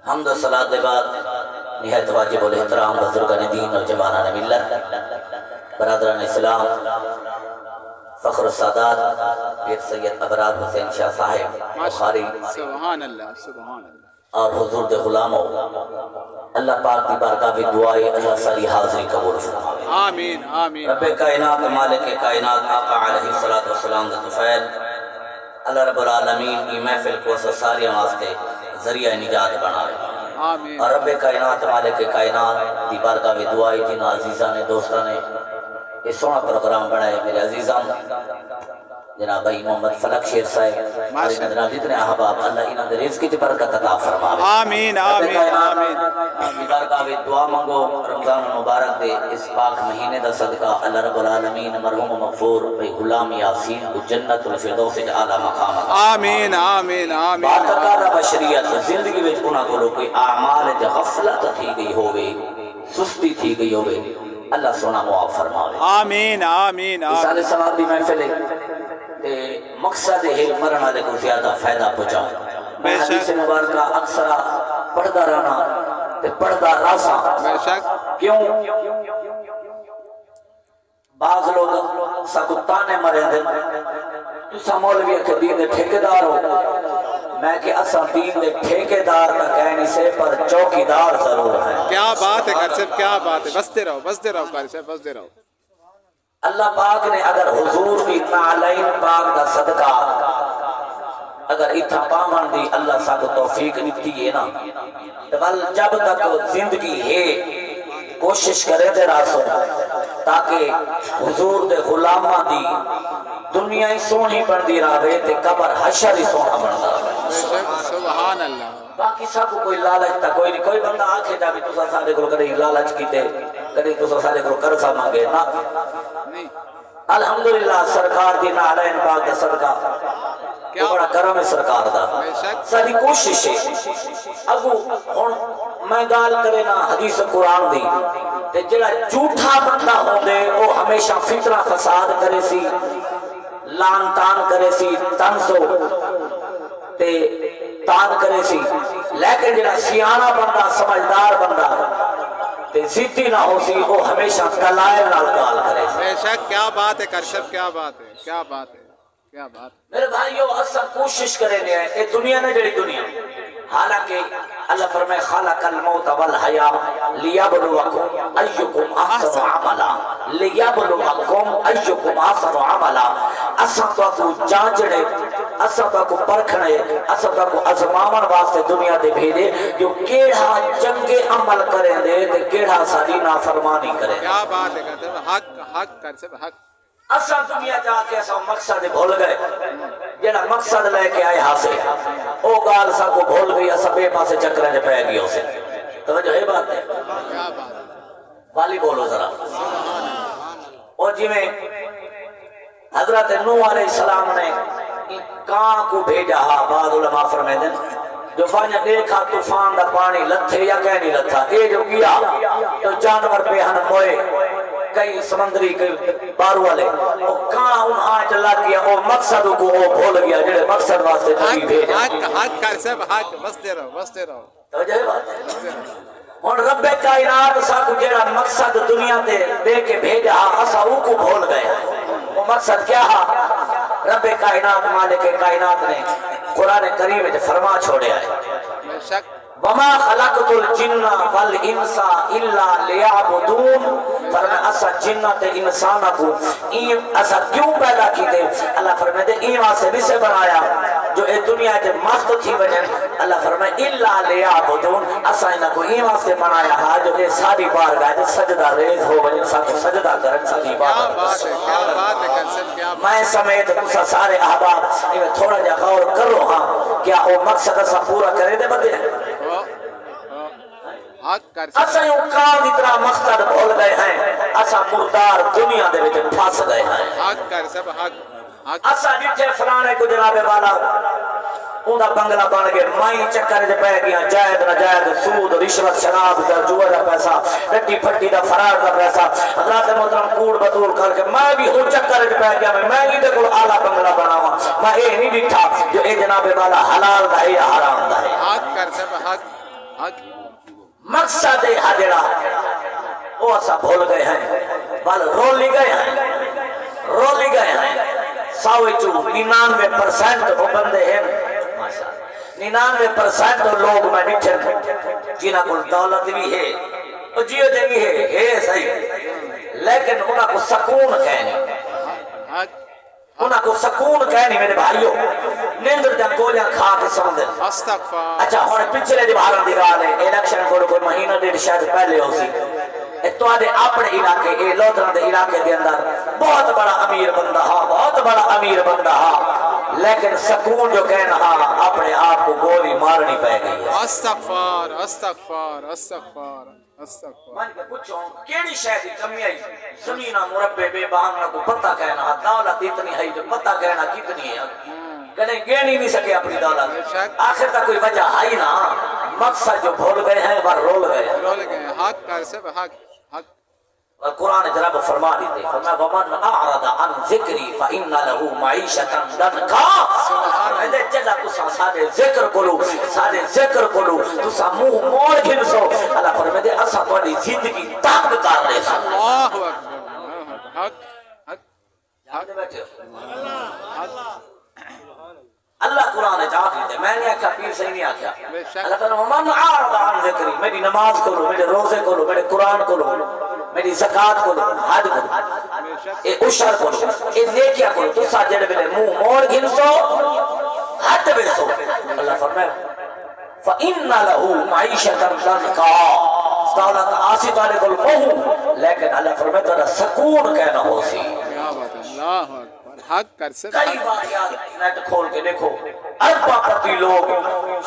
حمد و صلاۃ کے بعد نہایت واجب الاحترام بزرگان دین اور جوانان ملت، برادران اسلام، فخر السادات پیر سید ابرار حسین شاہ صاحب بخاری، سبحان اللہ سبحان اللہ، اور حضور دے غلاموں، اللہ پاک دی بارگاہ بھی دعائے اللہ ساری حاضری قبول فرمائے۔ آمین آمین۔ رب کائنات مالک کائنات آقا علیہ السلام دے طفیل اللہ رب العالمین کی محفل کو ساری واسطے ذریعہ نجات بنائے۔ آمین۔ اور رب کائنات مالک کائنات دی بارگاہ بھی دعائے جن عزیزاں نے دوستاں نے یہ سونا پروگرام بنائے، میرے عزیزاں جناب بھائی محمد فلک شیر صاحب اور انہاں جناب جتنے احباب اللہ انہاں دے رزق کی برکت عطا فرماوے۔ آمین آمین آمین۔ بارگاہ میں دعا منگو رمضان المبارک دے اس پاک مہینے دا صدقہ اللہ رب العالمین مرحوم مغفور بھائی غلام یاسین کو جنت الفردوس وچ اعلی مقام عطا۔ آمین آمین آمین۔ باتکار بشریت زندگی وچ انہاں کولوں کوئی اعمال وچ غفلت تھی گئی ہووے، سستی تھی گئی ہووے، اللہ سونا معاف فرماوے۔ آمین آمین آمین۔ سال ثواب دی محفل ہے تے مقصد ہے مرن والے کو زیادہ فائدہ پہنچاؤں۔ میں حدیث مبارکہ اکثر پڑھدا رہنا تے پڑھدا راساں۔ بے شک۔ کیوں؟ بعض لوگ ساکو تانے مرے دے تسا مولوی کے دین دے ٹھیکیدار ہو، میں کہ اساں دین دے ٹھیکیدار تا کہنی سے پر چوکیدار ضرور ہے۔ کیا بات ہے قاری صاحب، کیا بات ہے، بستے رہو قاری صاحب، بستے رہو۔ اللہ پاک نے اگر حضور کی نعلین پاک دا صدقہ اگر اتھا پامن دی اللہ سا کو توفیق دیتی ہے نا، بل جب تک زندگی ہے کوشش کرے دے راسوں تاکہ حضور دے غلامہ دی دنیا ہی سونی بن دی راوے تے قبر حشر ہی سونا بن دا بے شک، سبحان اللہ۔ باقی سب کوئی لالچ تا کوئی نہیں، کوئی بندہ آنکھے جا بھی تسا سارے کو کدی لالچ کیتے کدی تسا سارے کو قرضہ مانگے نا، الحمدللہ سرکار دی نعلین پاک دا صدقہ یہ بڑا کرم ہے سرکار دا، ساری کوشش ہے۔ اگو ہن میں گال کرے نا حدیث قرآن دی تے جڑا جھوٹا بندہ ہوندے وہ ہمیشہ فتنہ فساد کرے سی، لان تان کرے سی، تنسو تے تان کرے سی، لیکن جڑا سیانہ بندہ سمجھدار بندہ تے زیدی نہ ہو سی وہ ہمیشہ دلائل نال گال کرے سی۔ بے شک، کیا بات ہے قاری صاحب، کیا بات ہے، کیا بات ہے، کیا بات ہے۔ میرے بھائیو اصلا کوشش کرے لیا ہے یہ دنیا نے جڑی دنیا حالانکہ اللہ فرمائے خالق الموت والحیاء لیبلوکم ایکم احسن عملا، لیبلوکم ایکم احسن عملا، اساں تو کو جانچنے، اساں تو کو پرکھنے، اساں تو کو ازماون واسطے دنیا دے بھیجے جو کیڑا چنگے عمل کریں دے تے کیڑا ساری نافرمانی کرے۔ کیا بات ہے قاری صاحب، حق قاری صاحب، حق۔ اساں دنیا جا کے اساں مقصد بھول گئے، جڑا مقصد لے کے آئے ہاں سے او گال سا کو بھول گئی، اساں بے پاسے چکریں جے پہ گئی اسے۔ توجہ ہے بات ہے؟ کیا بات ہے، والی بولو ذرا۔ اور جی میں حضرت نوح علیہ السلام نے کان کو بھیجا ہا، بعض علماء فرمائے دیں جو فاجہ دیکھا طوفان دا پانی لتھے یا کہیں نہیں لتھا، اے جو کیا تو جانور پہ ہن موئے کئی سمندری کئی بارو والے وہ کہاں انہاں چلا گیا وہ مقصد کو وہ بھول گیا جڑے مقصد واسطے نبی بھیجا۔ حق قاری صاحب، حق، بستے رہو بستے رہو۔ توجہ ہے بات؟ اور رب کائنات سا کو جڑا مقصد دنیا دے کے بھیجا اسا او کو بھول گئے، وہ مقصد کیا ہے؟ رب کائنات مالک کائنات نے قرآن کریم میں فرما چھوڑیا ہے بے شک۔ وما خلقت الجن والانس الا لیعبدون، فرمایا اسا جنات انسان کو اسا کیوں پیدا کیتے؟ اللہ فرماتے این واسطے نہیں سے بنایا جو اے دنیا کے مست تھی وجن، اللہ فرمایا الا لیعبدون، اسا انہاں کو این واسطے بنایا ہے جو اے ساری بارگاہ تے سجدہ ریز ہو وجن، سا کو سجدہ کرن ساری عبادت۔ کیا بات ہے، کیا بات ہے قاری صاحب، کیا بات ہے۔ میں سمیت تسا سارے احباب انہیں تھوڑا جا غور کرو ہاں کیا وہ مقصد اسا پورا کرے دے بدے حق قاری صاحب۔ اسا یوں کان اتنا مقصد بھول گئے ہیں، اسا مردار دنیا دے وچ پھس گئے ہیں۔ حق قاری صاحب، حق حق۔ اسا جتھے فلانے کو جناب والا اوندا بنگلہ بن گئے، مائی چکر دے پہ گیا، جائز ناجائز سود رشوت شراب دا جوا دا پیسہ ٹٹی پھٹی دا فرار دا پیسہ حضرات محترم کوڑ بطور کر کے میں بھی ہوں چکر دے پہ گیا، میں ہی دے کول اعلیٰ بنگلہ بناواں، میں اے نہیں ڈٹھا جو اے جناب والا حلال دا ہے یا حرام دا ہے۔ حق قاری صاحب، حق۔ حق مقصد حاجڑا وہ اسا بھول گئے ہیں بل رولی گئے ہیں 99% وہ بندے ہیں 99% لوگ میں بیٹھے جنہاں کو دولت بھی ہے اور جیو دے بھی ہے صحیح لیکن انہاں کو سکون کہنی انہاں کو سکون کہنی میرے بھائیوں نیندر جا گولیاں کھا کے سمندے استغفار اچھا ہونے پچھلے دیوارن دی گال ہے الیکشن کو کوئی مہینہ ڈیڑھ شاید پہلے ہو سی تو آدھے اپنے علاقے اے لوتران دے علاقے دے اندر بہت بڑا امیر بندہ ہا لیکن سکون جو کہنا ہا اپنے آپ کو گولی مارنی پہ گئی ہے استغفار استغفار استغفار استغفار من کے پوچھو کیڑی شے دی کمی آئی زمینہ مربع بے بہانہ کو پتہ کہنا ہا دولت اتنی ہے جو پتہ کہنا کتنی ہے کہیں گین ہی نہیں سکے اپنی دولت آخر تک کوئی وجہ آئی نا مقصد جو بھول گئے ہیں وہ رول گئے ہیں حق کر سب حق حق اور قرآن جناب فرما دیتے فرمایا ومن اعرض عن ذکری فإن له معیشة ضنکا میں جگہ تسا سارے ذکر کولو تسا منہ موڑ گھنسو اللہ فرمائے دے اسا تہاڈی زندگی تنگ کر دے سو اللہ اکبر حق حق جانے بیٹھے حق اللہ قرآن جانے دیتے میں نے آکھا پیر صحیح نہیں آکھا اللہ فرمایا ومن اعرض عن ذکری میری نماز کولو میرے روزے کولو میرے قرآن کولو میری زکاة کولو حد کولو اے عشر کولو اے نیکیاں کولو تسا جڑے میرے منہ موڑ گھنسو ہٹ بیسو اللہ فرمائے فَإِنَّ لَهُ مَعِيشَةً ضَنْكَا دولت آسی تارے کول پہوں لیکن اللہ فرمائے تارا سکون کہنا ہو سی کیا بات ہے اللہ اکبر حق کر سب کئی واقعات نیٹ کھول کے دیکھو اربا پتی لوگ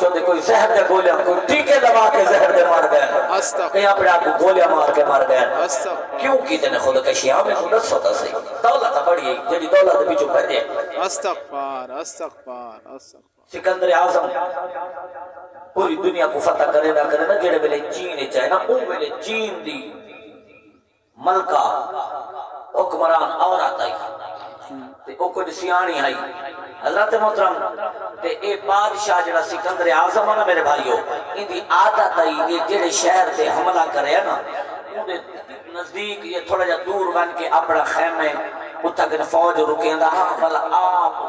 جو دے کوئی زہر دے گولیاں کوئی ٹیکے لگا کے زہر دے مار گئے کہیں اپنے آپ کو گولیاں مار کے مار گئے کیوں کی تینے خود کشی ہمیں خودت سوتا سی دولت بڑی ہے جڑی دولت بھی چکا دے استغفار استغفار استغفار سکندر اعظم پوری دنیا کو فتح کرے نہ جڑے ویلے چین چاہے نا اون ویلے چین دی ملکہ حکمران عورت آئی تے او کچھ سیانی آئی حضرت محترم تے اے بادشاہ جڑا سکندر اعظم ہے نا میرے بھائیو ان دی عادت آئی یہ جڑے شہر تے حملہ کرے نا اون نزدیک یہ تھوڑا جا دور بن کے اپنا خیمے اتھا فوج رکیندا ہاں بلا آپ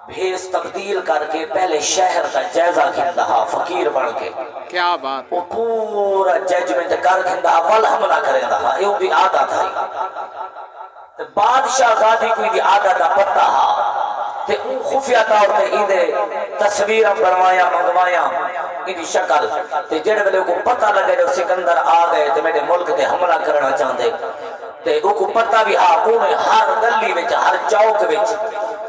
بھیس تبدیل کر کے پہلے شہر کا جائزہ گھندا فقیر بن کے کیا بات وہ پورا ججمنٹ کر گھندا ول حملہ کریندا یہ بھی عادت ہے بادشاہ زادی کوئی دی عادت دا پتہ تے اون خفیہ طور تے ایندے تصویراں بنوایا منگوایا ایندی شکل تے جڑے ویلے کو پتہ لگے جو سکندر آ گئے تے میرے ملک تے حملہ کرنا چاہندے تے او کو پتہ بھی انہیں ہر گلی وچ ہر چوک وچ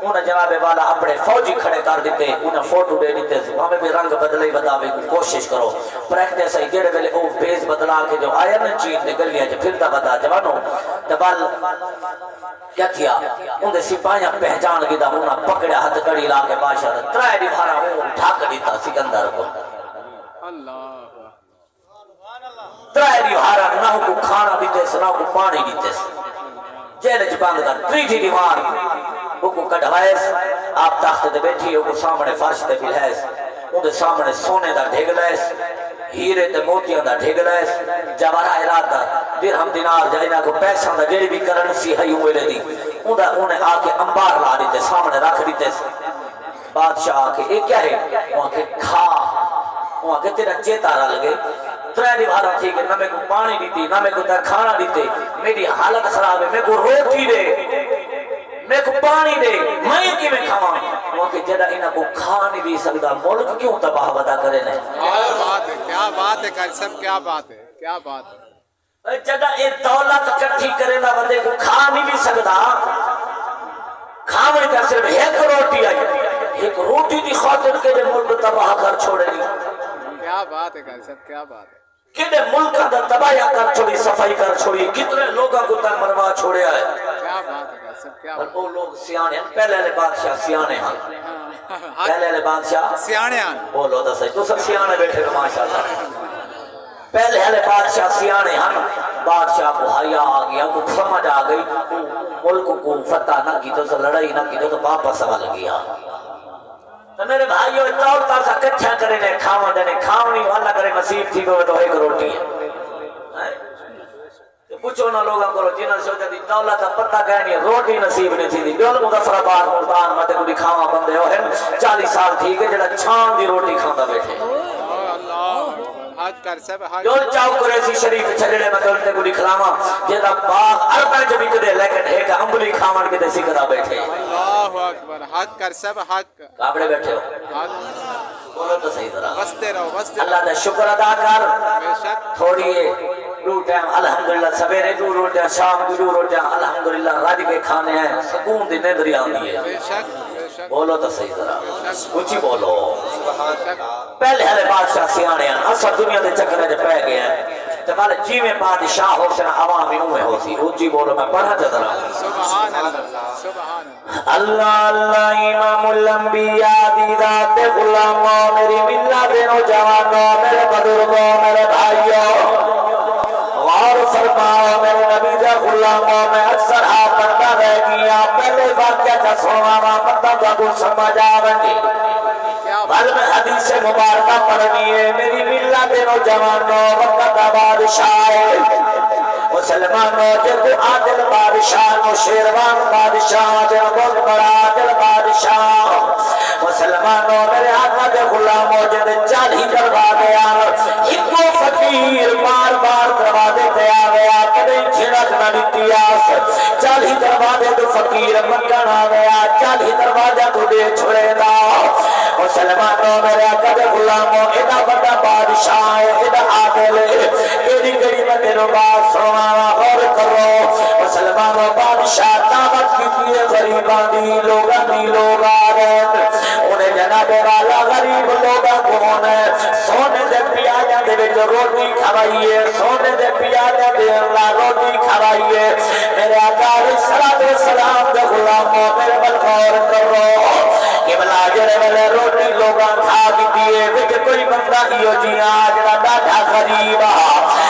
انہیں جناب والا اپنے فوجی کھڑے کر دیتے انہیں فوٹو دے دیتے ہمیں بھی رنگ بدلے بداوے کی کوشش کرو پریکٹس ہے جڑے ویلے او بیس بدلا کے جو آیا نا چین دے گلیاں جو پھردا بدا جوانو دبال کیا تھیا ان دے سپاہیاں پہچان گدا انہیں پکڑیا ہتھ کڑی لا کے بادشاہ ترائے دی بھارا اون ڈھک دیتا سکندر کو اللہ ترائے دی بھارا نہ کو کھانا دیتے نہ کو پانی دیتے جیل چ بند کر تریجی دیوار وہ کو کڑھوائیس آپ تخت دے بیٹھی وہ کو سامنے فرش دے بلہیس ان دے سامنے سونے دا ڈھگلائیس ہیرے تے موتیاں دا ڈھگلائیس جواہرات دا درہم دینار جائنا کو پیسہ دا جڑی بھی کرنسی ہے یوں لے دی انہیں آ کے انبار لا دیتے سامنے رکھ دیتے بادشاہ آ کے ایک کیا ہے وہاں کے کھا وہاں کے تیرا چیتا رہ لگے ترائے دیوارا تھی کہ نہ میں کو پانی دیتی نہ میں کو کھانا دیتے میری حالت خراب ہے میں کو روٹی دے میں کو پانی دے میں کی میں کھاواں وہاں کہ جڑا انہاں کو کھا نہیں بھی سکتا ملک کیوں تباہ بدا کرے نہیں کیا بات ہے کر سب کیا بات ہے کیا بات ہے جڑا اے دولت کٹھی کرے نہ بندے کو کھا نہیں بھی سکتا کھاوے تے صرف ایک روٹی آئی ایک روٹی دی خاطر کے ملک تباہ کر چھوڑے نہیں کیا بات ہے کر سب کیا بات ہے کنے ملکہ دا تباہ کر چھوڑی صفائی کر چھوڑی کتنے لوگاں کو تر مروا چھوڑے آئے کیا بات ہے سب کیا بات وہ لوگ سیانے ہیں پہلے لے بادشاہ سیانے ہیں پہلے لے بادشاہ سیانے ہیں بولو دا صحیح تو سب سیانے بیٹھے گا ماشاءاللہ پہلے لے بادشاہ سیانے ہیں بادشاہ کو حیا آ گیا کو سمجھ آ گئی ملک کو فتح نہ کی تو لڑائی نہ کی تو واپس سوال گیا تو میرے بھائیو چاول تا سا کچھا کرے نے کھاون دے کھاونی والا کرے نصیب تھی کو تو ایک روٹی ہے پوچھو نہ لوگاں کو جنہاں سوچا دی دولت کا پتہ کہنی روٹی نصیب نہیں تھی بیول مظفر آباد ملتان متے کو کھاواں بندے ہو 40 سال تھی کہ جڑا چھان دی روٹی کھاندا بیٹھے حق کر سب حق جو چاو قریشی شریف چھڑے میں دولتے کو کھلاواں جدا باغ اربع جبی کدے لیکن ایک امبلی کھاون کے سی کرا بیٹھے اللہ اکبر حق کر سب حق کابڑے بیٹھے ہو حق بولو تو صحیح طرح بستے رہو اللہ دا شکر ادا کر بے شک تھوڑی دو ٹائم الحمدللہ سویرے دو روٹیاں شام کی دو روٹیاں الحمدللہ رج کے کھانے ہیں سکون دی نیند آتی ہے بے شک بولو تو صحیح طرح اونچی بولو شک پہلے ہلے بادشاہ سیانے ہیں اصل دنیا دے چکرے جو پہ گئے ہیں جب جی میں بادشاہ ہو سنا عوامی اوے ہو سی اونچی بولو میں پڑھا چاہتا رہا سبحان اللہ سبحان اللہ اللہ امام الانبیاء دی ذات غلاموں میری ملت نوجوانوں میرے بزرگوں میرے بھائیوں غور فرماؤ میرے نبی دے غلاموں میں اکثر آپ پڑھتا رہ گیا پہلے واقعہ کا سناوا پتہ کا کچھ سمجھ آونگی بل میں حدیث مبارکہ پڑھنی ہے میری ملت نوجوانوں وقت بادشاہ مسلمانوں جب عادل بادشاہ نو شیروان بادشاہ جب بہت بڑا عادل بادشاہ مسلمانوں میرے آقا دے غلاموں جب 40 دروازے ہکو فقیر بار بار دروازے تے آ گیا کدے جھڑک نہ دتی آس 40 دروازے تو فقیر مکن آ گیا 40 دروازے تو دے چھڑے دا مسلمانوں میرے آقا دے غلاموں ایڈا بڑا بادشاہ ہے ایڈا عادل ہے کیڑی کیڑی میں تیرو بات سناواں غور کرو مسلمانوں بادشاہ دعوت کیتی ہے غریباں دی لوگاں دی لوگ آ رہے انہیں جناب والا غریب لوگاں کون ہے سونے دے پیالے دے وچ روٹی کھوائیے سونے دے پیالے دے اللہ روٹی کھوائیے میرے آقا علیہ السلام دے غلاموں میرے بل غور کرو کہ بلا جڑے والے روٹی لوگاں کھا دیے وچ کوئی بندہ ہیو جی آج دا ڈاڈا غریب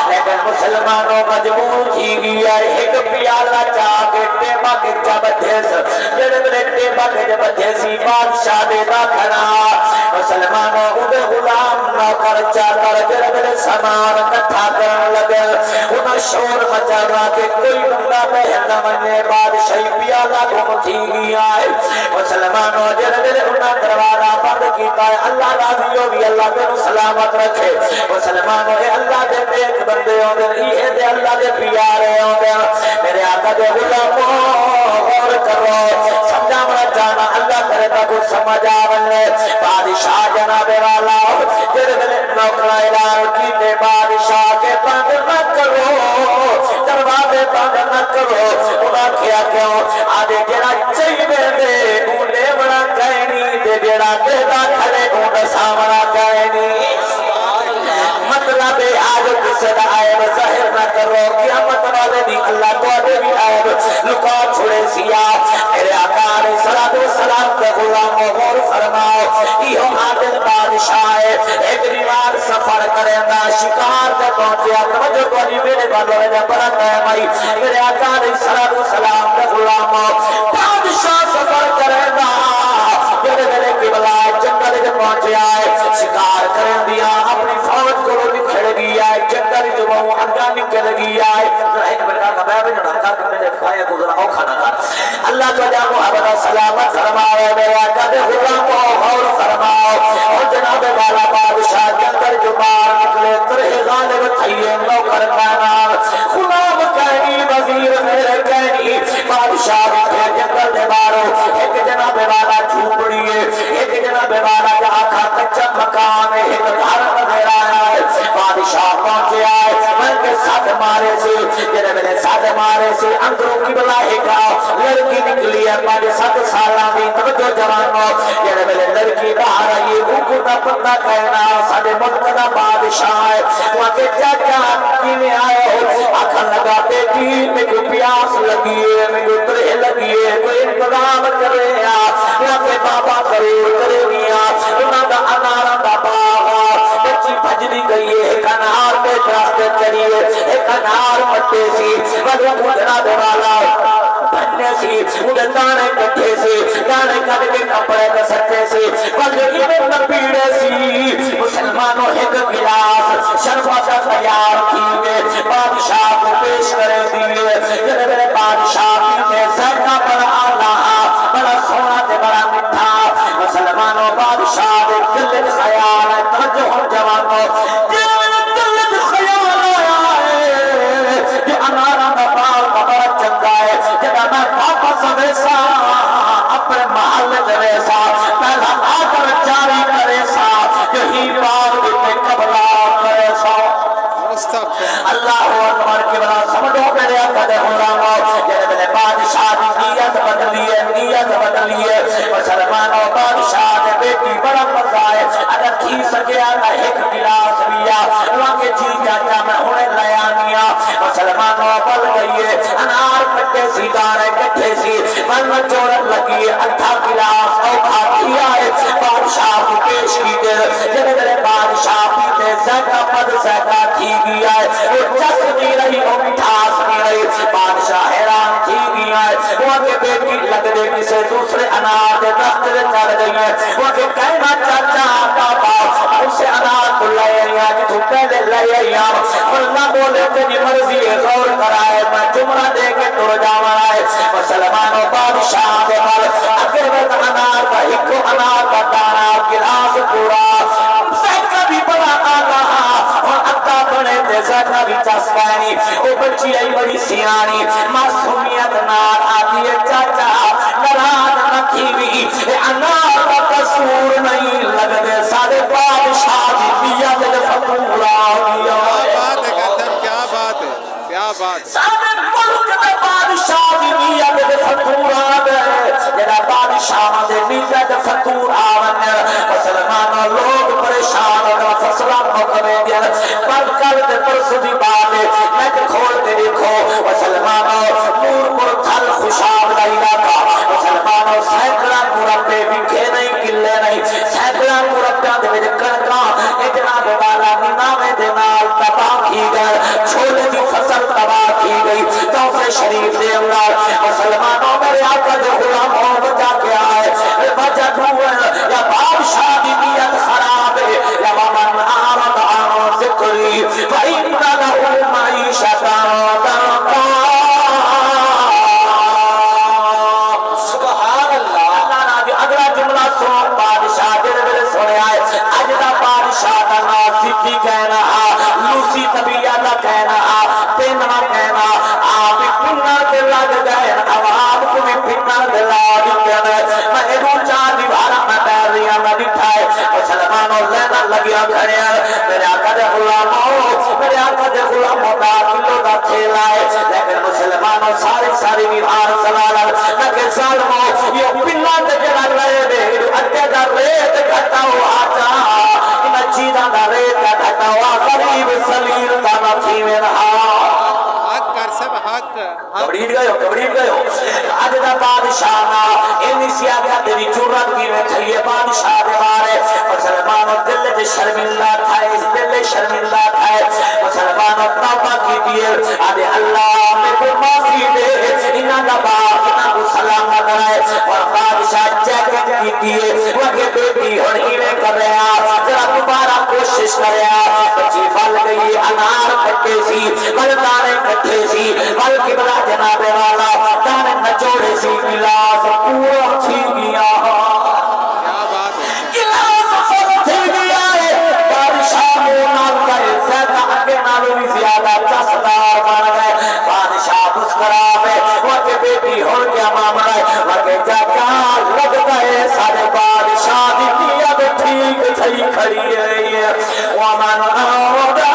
لیکن مسلمانوں مجبور تھی گیا ایک پیالہ چاہ کے ٹیبا کے چا بدھیس جڑے بلے ٹیبا کے جا بدھیسی بادشاہ دے دا کھنا مسلمانوں انہیں غلام نوکر چاہ کر جڑے بلے سامان کٹھا کرن لگے انہیں شور مچانا کہ کوئی بندہ بہن منے بادشاہی پیالہ گم تھی گیا ہے مسلمانوں جڑے بلے انہیں دروازہ بند کیتا ہے اللہ راضی ہو بھی اللہ تینوں سلامت رکھے مسلمانوں اے اللہ دے ایک بندے ہوں دے یہ دے اللہ دے پیارے ہوں دے میرے آقا دے غلاموں غور کرو سمجھا منا جانا اللہ کرے تا کچھ سمجھ آولے بادشاہ جناب والا تیرے دلے نوکرہ اعلان کیتے بادشاہ کے بند نہ کرو دروازے بند نہ کرو انہاں کیا کیوں آدھے جڑا چاہیے دے انہیں بڑا کہنی دے جڑا دے دا کھڑے انہیں سامنا کہنی مطلب آج کسی دا عیب ظاہر نہ کرو قیامت والے دی اللہ تو دے بھی عیب لکا چھوڑے سیا میرے آقا علیہ السلام کے غلاموں غور فرماؤ یہ عادل بادشاہ ہے ایک دیوار سفر کریں دا شکار دے پہنچیا توجہ کو نہیں میرے بالوں نے بڑا ٹائم آئی میرے آقا علیہ السلام کے غلاموں بادشاہ سفر کریں دا جڑے جڑے قبلہ جنگل دے پہنچیا ہے شکار کریں دیا اپنی فوج کو نکھڑ گیا ہے جنگل جو وہ اگا نکل گیا ہے ایک بیٹا کا بے بجڑا کر کے میرے کھایا گزرا او کھانا کر اللہ تو جا محمد سلامت فرماؤ میرے آقا دے غلاموں غور فرماؤ اور جناب والا بادشاہ جنگل جو باہر نکلے ترہ غالب تھئیے نوکر کائنان غلام کہنی وزیر میرے کہنی بادشاہ بیٹھے جنگل دے بارو ایک جناب والا جھوپڑی ہے ایک جناب والا کا آکھا کچا مکان ہے ایک گھر نظر آیا ہے بادشاہ پہنچے آئے بلکہ ساتھ مارے سے جنہیں میں نے ساتھ مارے سے اندروں کی بلائے کا لڑکی نکلی ہے 5-7 سالہ بھی توجہ جوانوں جنہیں میں نے لڑکی باہر آئی اوکو دا پتہ کہنا سادے مدقدہ بادشاہ ہے وہاں کے چاچا کیلے آئے ہو آکھا لگا بیٹی میں کوئی پیاس لگی ہے میں کوئی ترہ لگی ہے کوئی انتظام کر رہے ہیں وہاں کے بابا کرے گیا انہاں دا انارا دا باغا بچی بھجنی گئی ہے ایک انار پہ درخت چڑیے ایک انار پٹے سی بلو جناب والا بننے سی انہیں دانے کٹھے سی دانے کٹ کے کپڑے کے سکتے سی بلکہ انہیں نپیڑے سی مسلمانوں ایک گلاس شربت تیار کیے بادشاہ کو پیش کرے دیئے جنہیں میرے بادشاہ پیتے ذائقہ بڑا آلہ بڑا سونا تے بڑا مٹھا مسلمانوں بادشاہ دے دل کے خیال ہے توجہ ہم جوانوں جنہیں دل کے خیال آیا ہے کہ انارا میں بال کا بڑا چنگا ہے جنہیں میں واپس ویسا اپنے محل ویسا پہلا آ کر جاری کرے سا یہی بار بھی قبلہ کرے سا اللہ اکبر کے بنا سمجھو میرے اکد غلاموں جنہیں میرے بادشاہ دی نیت بدلیے مسلمانوں بادشاہ دے بیٹی بڑا مزہ ہے اگر تھی سکے آنا ایک گلاس لیا وہاں کے جی جاتا میں ہونے لیا نیا مسلمانوں بل گئیے انار کٹے سی دارے کٹے سی بل چورن لگیے اٹھا گلاس اوکھا کیا ہے بادشاہ کو پیش کی دے جنہیں میرے بادشاہ پیتے زیادہ پد زیادہ تھی گیا ہے وہ جس نہیں رہی وہ مٹھاس نہیں رہی بادشاہ حیران تھی گیا ہے وہ کہ بیٹی لگ دے کسے دوسرے انار دے درخت دے چڑھ گئی ہے وہ کہ کہنا چاچا بابا اسے انار کو لائے یا کہ تو پہلے لائے یا اور نہ بولے تیری مرضی غور کرائے میں جملہ دے کے ٹر جاوا ہے مسلمانوں بادشاہ دے بل اگر میں انار کا ہکو انار کا دانا گلاس پورا زیادہ بھی بڑا آگا اور اکا بنے تے زیادہ بھی چسکانی وہ بچی آئی بڑی سیانی معصومیت نار آتی ہے چاچا نراد نہ تھیوی انار کا قصور نہیں لگ دے سارے بادشاہ دی نیت دے فتورا دیا کیا بات ہے کیا بات سارے ملک دے بادشاہ دی نیت دے فتورا دے جڑا بادشاہ دے نیت دے فتور آون مسلمانوں لوگ پریشان اور فصلہ مقبے دیا پر کل دے پرسو دی بات ہے نیت کھول کے دیکھو مسلمانوں نور پر تھل خوشاب لائیلا تھا مسلمانوں سینکڑا مربے وکھے نہیں کلے نہیں سینکڑا مربیاں دے وچ کڑکاں اتنا والا نامے دے نال تباہ کی گئے چھولے دی فصل تباہ کی گئی توفے شریف دے اندر مسلمانوں میرے آقا دے غلاموں وجہ کیا ہے وجہ دور یا بادشاہ دی نیت خراب ہے یا من آرد آن ذکری فإن لہو معیشتا ضنکا سبحان اللہ اللہ نا بھی اگلا جملہ سن بادشاہ دے میرے سنے آئے اجدہ بادشاہ دا نازکی کہنا لوسی طبیعہ دا کہنا پیننا کہنا آپ پنر دے لگ گئے عوام کو بھی پنر دے لگ گئے میں ایڈو چار دیوارا میں بیر رہا میں بٹھائے مسلمانوں لینا لگیا کھڑے میرے آقا دے غلاموں دا کلو دا کھیل آئے لیکن مسلمانوں ساری دیوار سلالہ لیکن ظالموں یہ پنر دے جڑا رہے دے اٹھے دا ریت گھٹا ہوا جا انہ چیدہ دا ریت گھٹا ہوا غریب سلیر دا نہ تھی میں رہا کبڑیٹ گئے ہو آج دا بادشاہ نا اینی سیاقہ تیری جرات کی میں کھئیے بادشاہ دے بارے مسلمانوں دل دے شرمندہ تھا اس دل شرمندہ تھا مسلمانوں توبہ کی دیئے آدھے اللہ میں کو معافی دے انہاں دا باپ انہاں کو سلام نہ کرائے اور بادشاہ چیکن کی دیئے وگے بیٹی اور ہیرے کر رہا ذرا دوبارہ کوشش کر رہا بچی بل گئی انار کٹے سی بلدارے کٹے سی بلکہ بلا جناب والا دانے نچوڑے سی گلاس پورا تھی گیا گلاس پورا تھی گیا ہے بادشاہ مونال کرے زیادہ اگے نالو بھی زیادہ چسدار بن گئے بادشاہ مسکرا پہ وقت بیٹی ہو کیا معاملہ ہے وقت جاکا لگ گئے سارے بادشاہ دی نیت ٹھیک تھی کھڑی ہے ومن آودا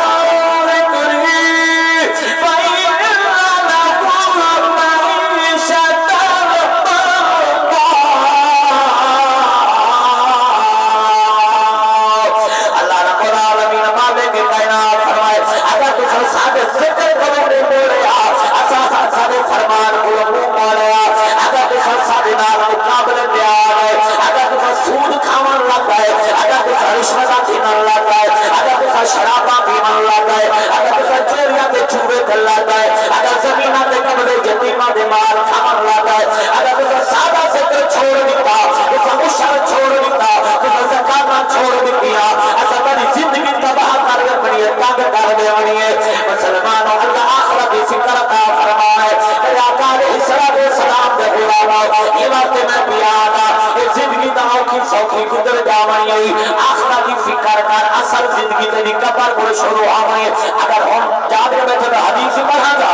فرمان کو لگو مولیا اگر تو سادے نال مقابلے پہ آ گئے اگر تو سود کھاون لگ گئے اگر تو رشوت دینے لگ گئے اگر تو دیونی ہے مسلمانوں اللہ آخرت کی فکر عطا فرمائے میرے آقا علیہ السلام دے غلاموں یہ وقت میں پیادا یہ زندگی دا اوکھی سوکھی گزر جاونی ہے آخرت کی فکر کر اصل زندگی تیری قبر کو شروع آونی ہے اگر ہم یاد رہے تو حدیث پڑھا گا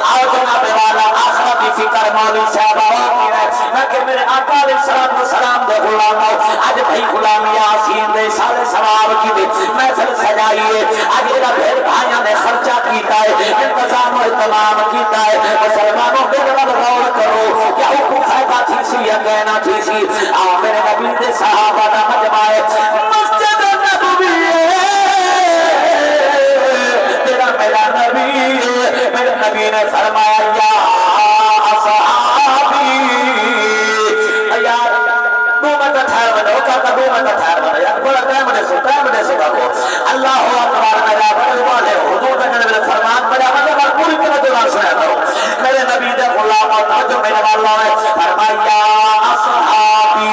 آؤ جناب والا آخرت کی فکر مولوی صاحب ہوتی ہے میں کہ میرے آقا علیہ السلام دے غلاموں آج بھائی غلام یاسین دے سارے ثواب کی دے محفل سجائیے آج میرا بھیر بھائیاں نے خرچہ کیتا ہے انتظام و اہتمام کیتا ہے مسلمانوں میرے رب غور کرو کیا حکم فائدہ تھی سی یا کہنا تھی سی آؤ میرے نبی دے صحابہ دا مجمع ہے مسجد نبوی تیرا میرا نبی میرے نبی نے فرمایا یا اصحابی یار دو منٹ ٹھہر بنے ہو کہا دو منٹ ٹھہر بنے یار بڑا ٹائم دے سو کو اللہ اکبر میرا بڑے والے حضور نے میرے فرمان بڑا مجھے بار پوری طرح جو نہ سنا کرو میرے نبی دے غلام جو میرے والا ہے فرمایا اصحابی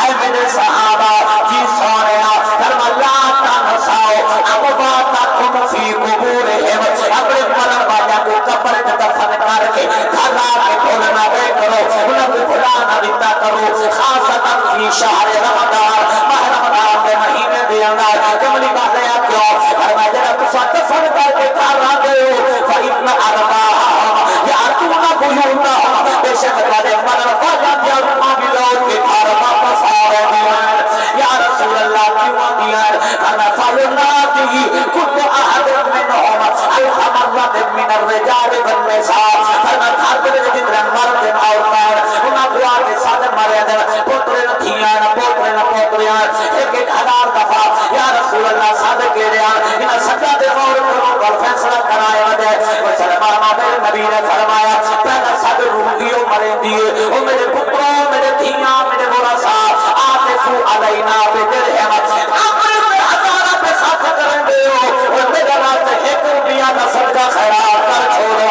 اے میرے صحابہ جی سونے فرما لا تنساؤ امواتکم فی قبورہم اپنے مرن والا کو قبر دفن کر کے دھلا کے بھولنا بے کرو انہیں کو بھلانا دیتا کرو خاصتاً فی شہر رمضان ماہ رمضان کے مہینے دے اندر کملی بات ہے کیوں فرمایا جنہ تسا دفن کر کے کار رہا گئے ہو فَإِنَّ أَرْبَاهَمْ يَأْتُونَ بُيُوتَهُمْ بے شک والے مرن والا دیا مانگی لوگ کے کار واپس آ رہے ہیں یا رسول اللہ کیوں دیا فرمایا فَيُنَادِي كُلُّ أَحَدٍ مِّنْهُمْ أَلْفَ مَرَّةٍ مِّنَ الرِّجَالِ وَالنِّسَاءِ فرمایا ہر دل جتنے مرد عورتیں انہاں دعا کے ساتھ مرے دل پوترے نہ تھیاں نہ پوترے نہ پوتریاں ایک 1000 دفعہ یا رسول اللہ صادق کے رہا انہاں سجدہ دے غور کرو اور فیصلہ کرائے ودے مسلمانوں میرے نبی نے فرمایا پہلا سب روحیوں مرے دیے او میرے پتروں میرے تھیاں میرے ورثا آتفو علینا بدرہم اپنے ہزارہ پہ ساتھ کریں دے اور میرے راستے 1 روپیہ کا صدقہ خیرات کر چھوڑو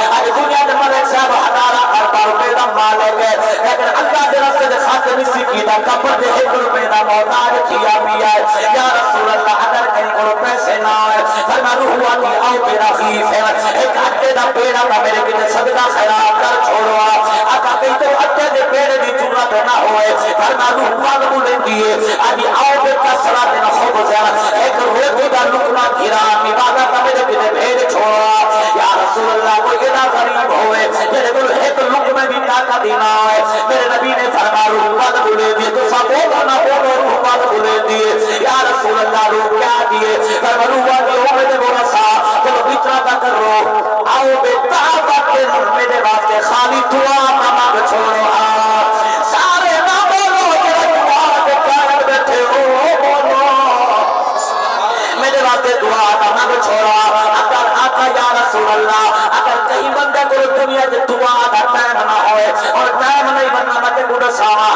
آج دنیا کے ملک صاحب ہزارہ اربع روپے کا مالک ہے لیکن اللہ کے راستے دے خاطر اسی کی دا قبر دے 1 روپے کا محتاج کیا پیا ہے یا رسول اللہ اگر کہیں کو پیسے نہ ہے فرما روح آتی آؤ تیرا خیف ہے ایک اٹے دا پیڑا کا میرے کتے صدقہ خیرات کر چھوڑو آقا کہیں تو اٹے دے پیڑے دی ضرورت نہ ہوئے فرما روح آتی بولیں دیئے آدھی آؤ بے کسرہ دینا خوب زیادہ ایک روٹی دا لکمہ گھرا عبادت کا میرے کتے بھیڑ چھوڑو یا رسول اللہ کوئی ادھا غریب ہوئے میرے بول ایک لکمہ بھی طاقت دینا ہے میرے نبی نے فرما روح آتی بولیں دیئے تو سب بولو نہ بولو روح آتی بولیں دیئے یا رسول اللہ روح کیا دیئے فرما روح آتی ہو میرے بولا سا چلو بچرا کا کر رو آؤ بے طاقت میرے واسطے خالی دعا مانگ چھوڑو سارے نہ بولو میرے دعا کے قائم بیٹھے ہو بولو میرے واسطے دعا مانگ چھوڑا اگر آقا یا رسول اللہ اگر کہیں بندے کو دنیا کے دعا کا ٹائم نہ ہوئے اور ٹائم نہیں بننا مجھے بڑا ساما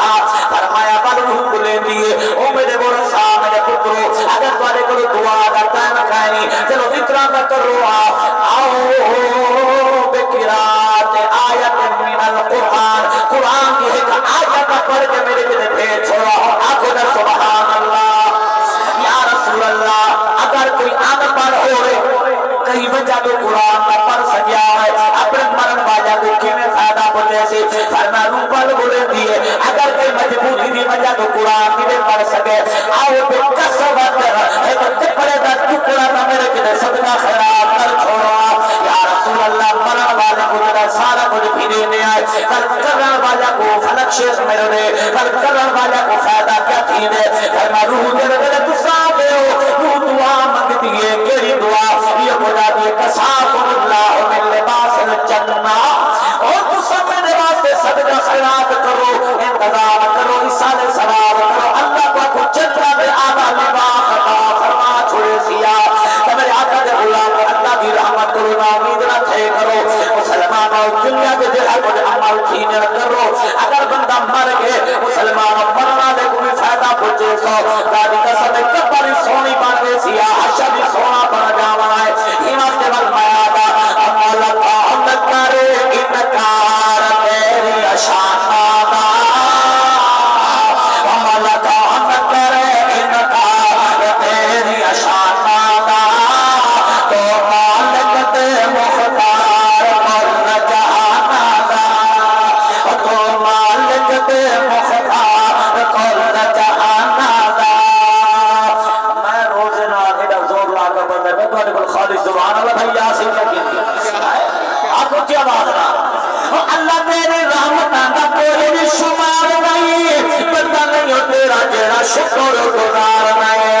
فرمایا بل روح بلے دیئے او میرے بڑا سا میرے پترو اگر تمہارے کو دعا کا ٹائم کھائنی چلو ذکرہ کا کرو آؤ بقرات آیت من القرآن قرآن کی ایک آیت پڑھ کے میرے کتے بھیج چھوڑا آنکھوں نے سبحان اللہ یا رسول اللہ اگر کوئی ان پڑھ ہو رہے کہیں وجہ تو قرآن نہ پڑھ سکیا ہے اپنے مرن والا کو کیویں فائدہ پہنچے سے فرما روح پڑھ بولے دیئے اگر کوئی مجبوری دی وجہ تو قرآن نہیں پڑھ سکے آؤ بے کسبت ایک کپڑے کا ٹکڑا نہ میرے کتے صدقہ خیرات کر چھوڑا یا رسول اللہ مرن والے کو جدا سارا کچھ بھی دینے آئے کل کرن والا کو فلک شیخ میرے دے کل کرن والا کو فائدہ کیا تھی دے فرما روح دے میرے تسا دے ہو روح دعا مانگ دیئے کیری دعا یہ بولا دیئے کساکم اللہ من لباس الجنہ اور تسا میرے واسطے صدقہ خیرات کرو انتظام کرو اصال ثواب کرو اللہ کو جنہ میں آدھا لباس عطا فرما چھوڑے خالص سبحان اللہ بھائی یاسین کی آپ کو کیا بات رہا اللہ تیرے رحمتاں دا کوئی بھی شمار نہیں بندہ نہیں ہو تیرا جیڑا شکر گزار نہیں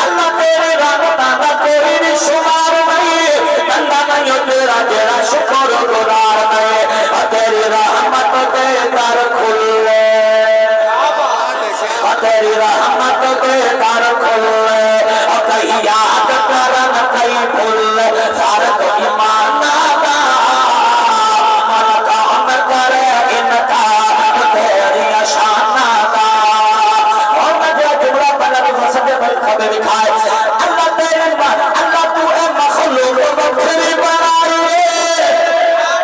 اللہ تیرے رحمتاں دا کوئی بھی شمار نہیں بندہ نہیں ہو تیرا جیڑا شکر گزار نہیں تیری رحمت دے در کھلے تیری رحمت دے در کھلے کہیں یاد کرن کہیں بھول سارا تو ایمان دا من کام کرے انکار تیری شان دا اور میں جو جملہ پڑھا تو سب بھائی خبر دکھائے اللہ تیرے اللہ تو اے مخلوق بکری بنائے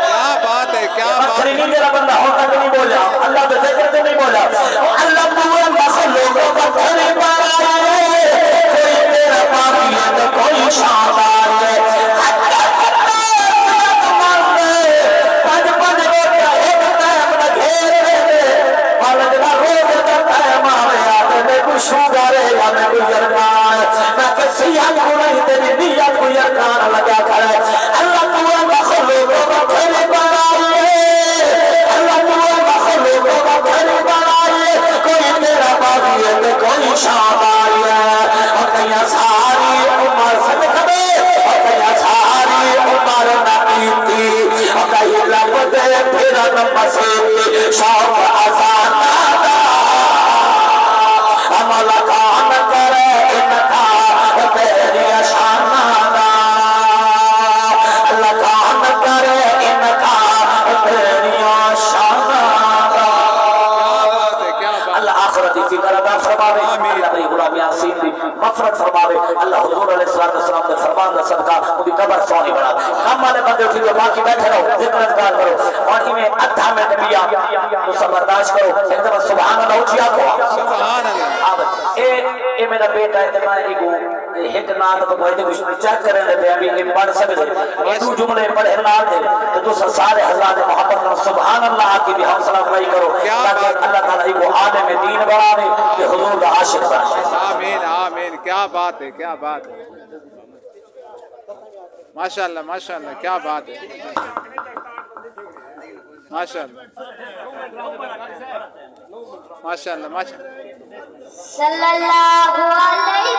کیا بات ہے کیا بات بکری نہیں تیرا بندہ ہوتا کہ نہیں بولا اللہ کے ذکر سے نہیں بولا اللہ تو اے مخلوق بکری بنائے کوئی تیرا باقیت کوئی شاندار ہے پانچ پانچ روٹیاں ایک ٹائم نہ گھیرے پالک نہ روز کا ٹائم آوے آتے میں کوئی شوگر ہے یا میں کوئی ارکان میں کسی حق کو نہیں تیری نیت کوئی ارکان لگا کرے اللہ تو اے مخلوق بکری بنائے اللہ تو اے مخلوق بکری بنائے کوئی تیرا باقیت کوئی شاندار ہے اور کہیں ساری عمر صدق دے اور کہیں ساری عمر نبیتی اور کہیں لب دے پھرن مسیحی شوق آزان دا عمل کان کرے انکار تیری شان دا اللہ کان کرے انکار تیری شان دا کیا بات اللہ آخرتی فکر ادا فرماوے اللہ بری غلام یاسین دی مغفرت فرماوے اللہ حضور علیہ السلام دے فرمان دا صدقہ ان کی قبر سونی بنا کام والے بندے اٹھی جو باقی بیٹھے رہو ذکر اذکار کرو اور میں ادھا میں نبیا تو سب برداشت کرو ایک دفعہ سبحان اللہ اٹھی آکو سبحان اللہ اے میرا بیٹا ہے میں ایک ایک نات کو کوئی کچھ چیک کرنے دے ابھی یہ پڑھ سکتے یہ دو جملے پڑھے نال دے تو سارے حضرات محبت کرو سبحان اللہ کی بھی حوصلہ افزائی کرو تاکہ اللہ تعالی کو عالم دین بناوے کہ حضور کا عاشق بنے آمین آمین کیا بات ہے کیا بات ہے ماشاءاللہ کیا بات ہے ماشاءاللہ صلی اللہ علیہ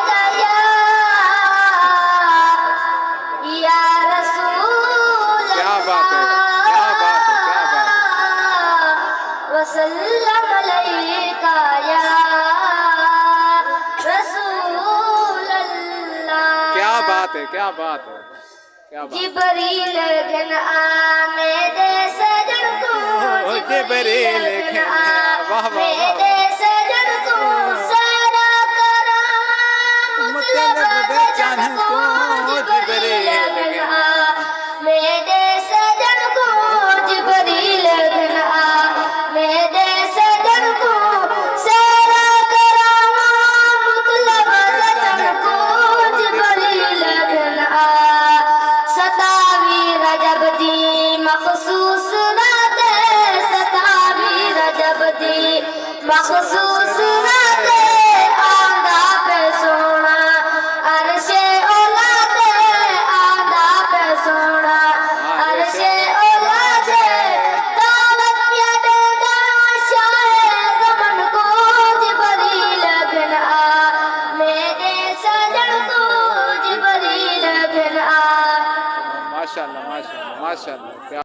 یا رسول کیا بات ہے کیا بات ہے کیا بات ہے وسلم علیکہ یا رسول اللہ کیا بات ہے کیا بات ہے کیا بات جبریل گن آمدے سجن کو جبریل گن واہ واہ آمدے سجن کو سارا کرام مطلب دے چن کو جبریل گن آمدے سجن کو جبریل گن آمدے سجن کو سارا کرام مطلب دے چن کو جبریل گن ستاوی رجب دی مخصوص رات ستاوی رجب دی مخصوص رات آندا پہ سونا عرش اولاد آندا پہ سونا عرش اولاد دعوت پیادے دا شاہ غمن کو جبریل گن میرے سجن کو جبریل گن ماشاءاللہ کیا